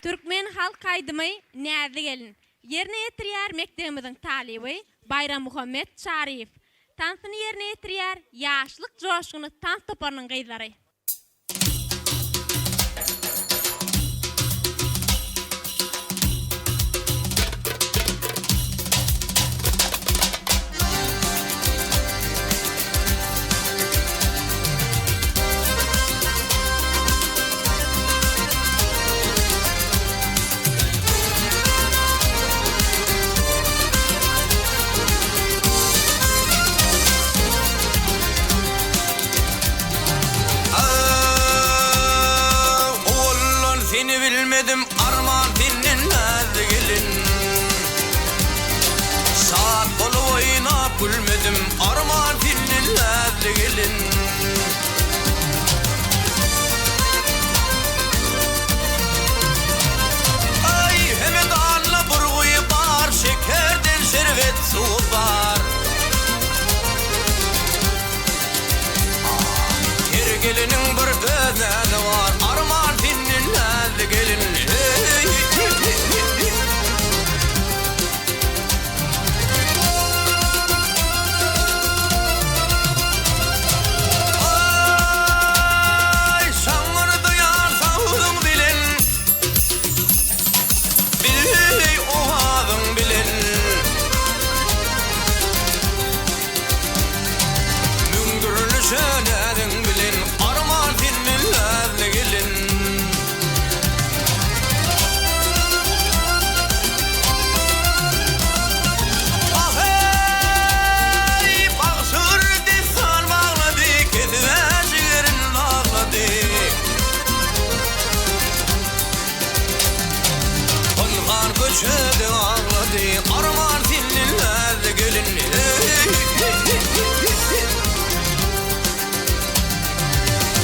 Türkmen halk kaydımay näzli gelin. Yerine yetirýär mekdebimiziň talibi Bayram Muhammed Şarif. Tansyny yerine yetirýär ýaşlyk joşgyny tans toparnyň gyzlary. Bilmedim arman dinlenmez gelin. Saat kolu oynap gülmedim arman dinlenmez gelin. Ay hemen anla burguyu bar, şekerden şerbet su var. Her gelinin bir özeli var, arman dinlenmez gelin. Köşede ağladı arman dinlenmez gelin.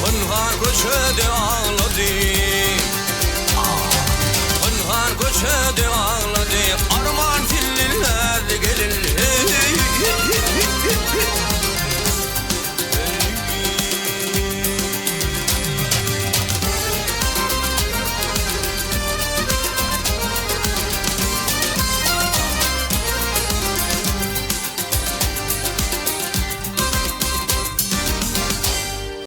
Kongar köşede ağladı